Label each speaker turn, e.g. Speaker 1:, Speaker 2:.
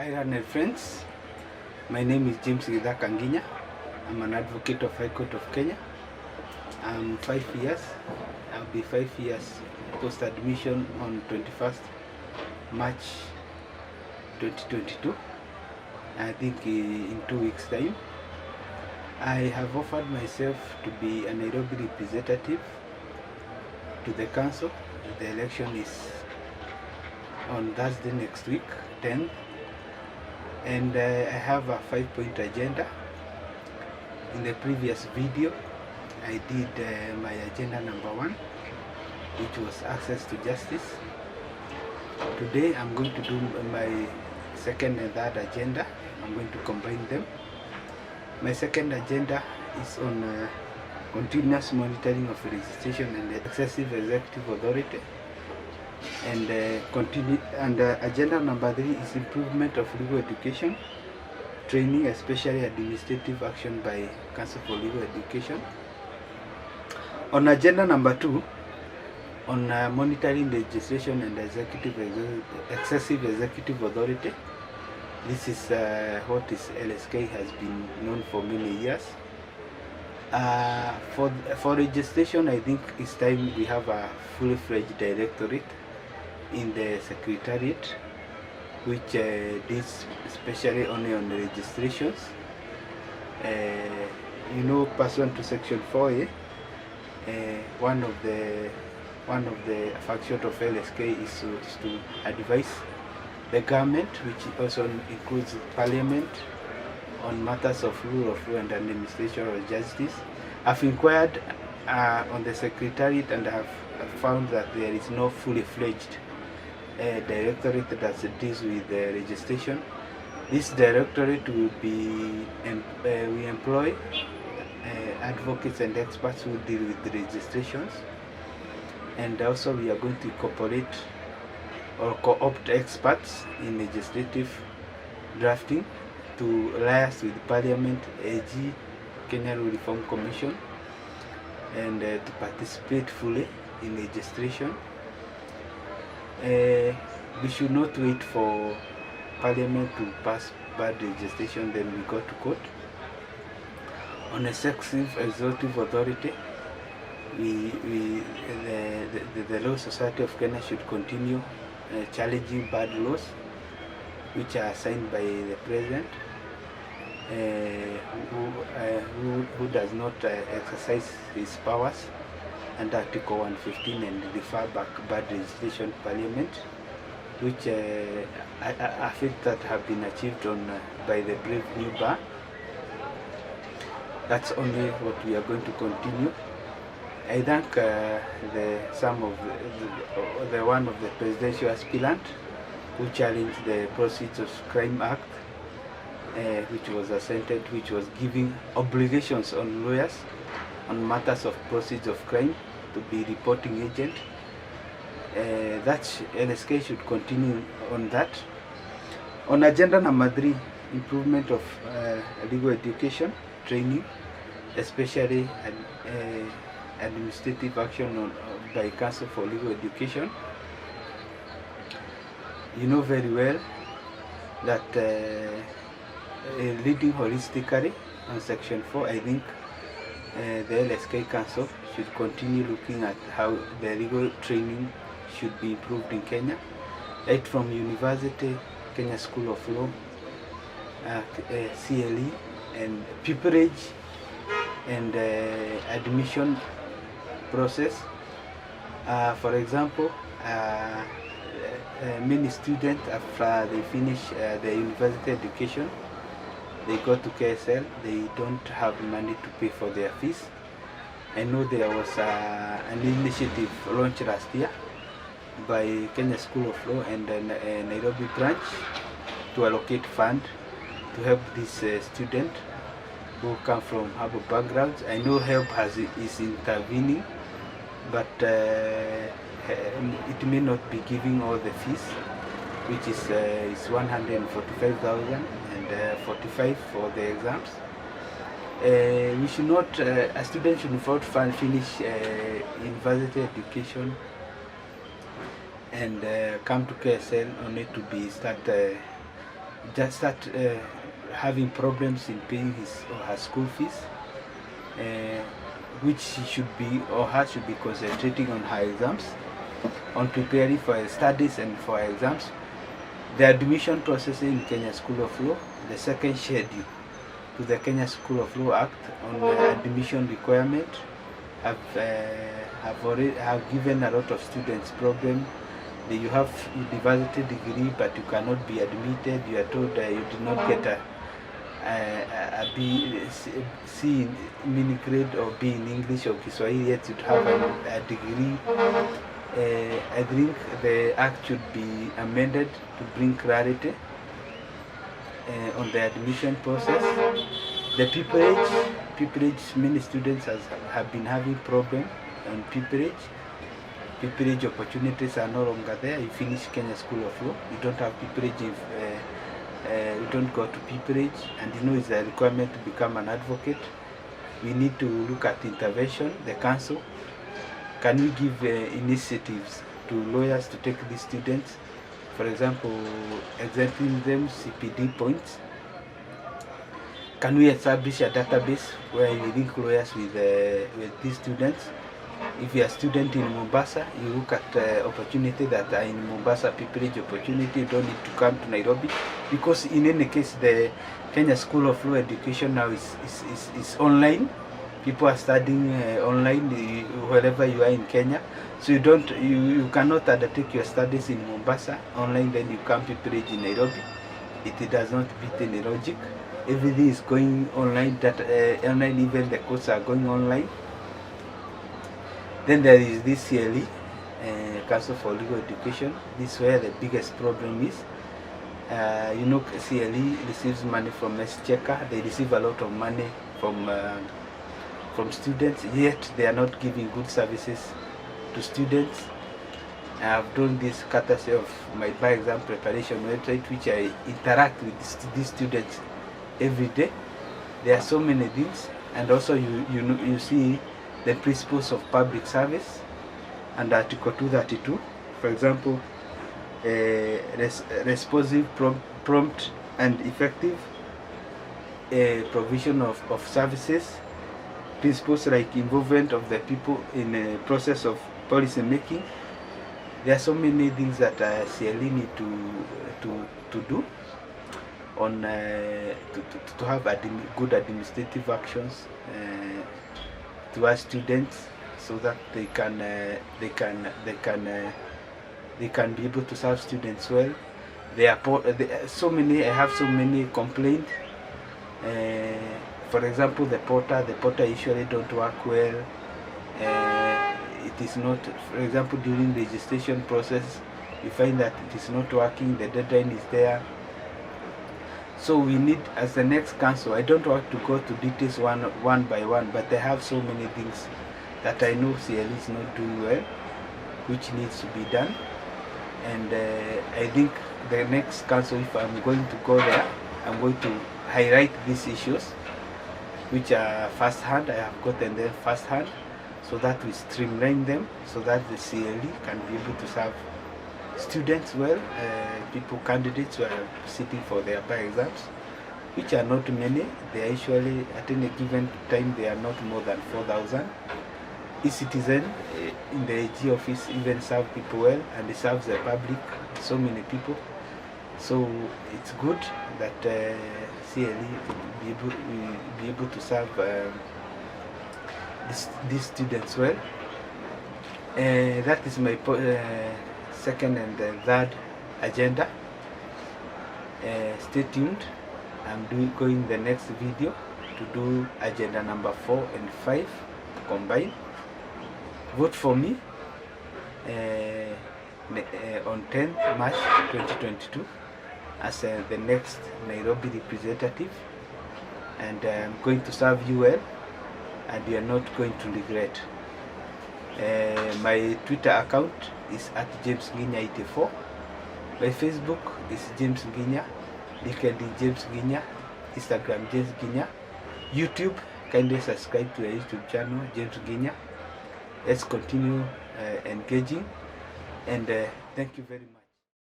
Speaker 1: Hi Ranel friends, my name is Nginya. I'm an advocate of High Court of Kenya. I'm 5 years, I'll be 5 years post-admission on 21st March 2022, I think in 2 weeks time. I have offered myself to be a Nairobi representative to the council. The election is on Thursday next week, 10th. And I have a 5-point agenda. In the previous video, I did my agenda number 1, which was access to justice. Today I'm going to do my second and third agenda. I'm going to combine them. My second agenda is on continuous monitoring of registration and excessive executive authority. And agenda number 3 is improvement of legal education, training, especially administrative action by Council for Legal Education. On agenda number 2, on monitoring legislation and excessive executive authority. This is what LSK has been known for many years. For registration, I think it's time we have a fully-fledged directorate in the Secretariat, which deals especially only on the registrations. Pursuant to Section 4A, one of the functions of LSK is to advise the government, which also includes Parliament, on matters of rule of law and administration of justice. I've inquired on the Secretariat and have found that there is no fully-fledged directorate that deals with the registration. This directorate will be, we employ advocates and experts who deal with the registrations, and also we are going to incorporate or co-opt experts in legislative drafting to liaise with Parliament, AG, Kenya Law Reform Commission, and to participate fully in registration. We should not wait for Parliament to pass bad legislation, then we go to court. On excessive executive authority, the Law Society of Kenya should continue challenging bad laws which are signed by the President, who does not exercise his powers under Article 115 and refer back bad legislation to Parliament, which I feel that have been achieved by the brave new bar. That's only what we are going to continue. I thank one of the presidential aspirant who challenged the Proceeds of Crime Act, which was assented, which was giving obligations on lawyers on matters of proceeds of crime to be reporting agent. That LSK should continue on that. On agenda number 3, improvement of legal education, training, especially administrative action by Council for Legal Education. You know very well that leading holistically on Section 4, I think the LSK Council should continue looking at how the legal training should be improved in Kenya, right from university, Kenya School of Law, CLE, and pupillage and admission process. For example, many students, after they finish their university education, they go to KSL, they don't have money to pay for their fees. I know there was an initiative launched last year by Kenya School of Law and Nairobi branch to allocate fund to help these students who come from humble backgrounds. I know help is intervening, but it may not be giving all the fees, which is 145,000 and 45 for the exams. We should not, a student should not finish university education and come to KSL only to be just start having problems in paying his or her school fees, which she should be or her should be concentrating on her exams, on preparing for her studies and for her exams. The admission process in Kenya School of Law, the second schedule to the Kenya School of Law Act on admission requirement, have given a lot of students problem. You have university degree but you cannot be admitted. You are told you did not get a B, C in mini grade or B in English or Kiswahili, yet you have a degree. I think the act should be amended to bring clarity on the admission process. The pupillage, many students have been having problem on pupillage. Pupillage opportunities are no longer there. You finish Kenya School of Law, you don't have pupillage if you don't go to pupillage, and you know it's a requirement to become an advocate. We need to look at intervention. The council, can we give initiatives to lawyers to take these students? For example, exempting them CPD points. Can we establish a database where we link lawyers with these students? If you are a student in Mombasa, you look at opportunity that are in Mombasa, pupillage opportunity. You don't need to come to Nairobi, because in any case the Kenya School of Law education now is online. People are studying online wherever you are in Kenya. So you cannot undertake your studies in Mombasa online, then you come pupillage in Nairobi. It does not beat any logic. Everything is going online. Online, even the courses are going online. Then there is this CLE, Council for Legal Education. This is where the biggest problem is. You know, CLE receives money from Exchequer. They receive a lot of money from students, yet they are not giving good services to students. I have done this courtesy of my bar exam preparation website, which I interact with these students every day. There are so many things, and also you see the principles of public service and Article 232. For example, responsive, prompt and effective provision of services, principles like involvement of the people in a process of policy making. There are so many things that CLE need to do on to have good administrative actions towards students, so that they can be able to serve students well. I have so many complaints. For example, the porter usually don't work well. It is not, for example, during the registration process, you find that it is not working. The deadline is there. So we need, as the next council, I don't want to go to details one by one, but I have so many things that I know CLE is not doing well, which needs to be done. And I think the next council, if I'm going to go there, I'm going to highlight these issues, which are first hand. I have gotten them first hand, so that we streamline them, so that the CLE can be able to serve students well. Candidates who are sitting for their bar exams, which are not many. They are usually, at any given time, they are not more than 4,000. E-citizen in the AG office even serve people well, and it serves the public, so many people. So it's good that CLE will be able to serve these students well. That is my second and third agenda. Stay tuned. I'm going the next video to do agenda number 4 and 5 combined. Vote for me on 10th March 2022 as the next Nairobi representative, and I'm going to serve you well, and you are not going to regret. My Twitter account is @JamesNginya84. My Facebook is James Nginya, LinkedIn James Nginya, Instagram James Nginya, YouTube. Kindly subscribe to the YouTube channel James Nginya. Let's continue engaging, and thank you very much.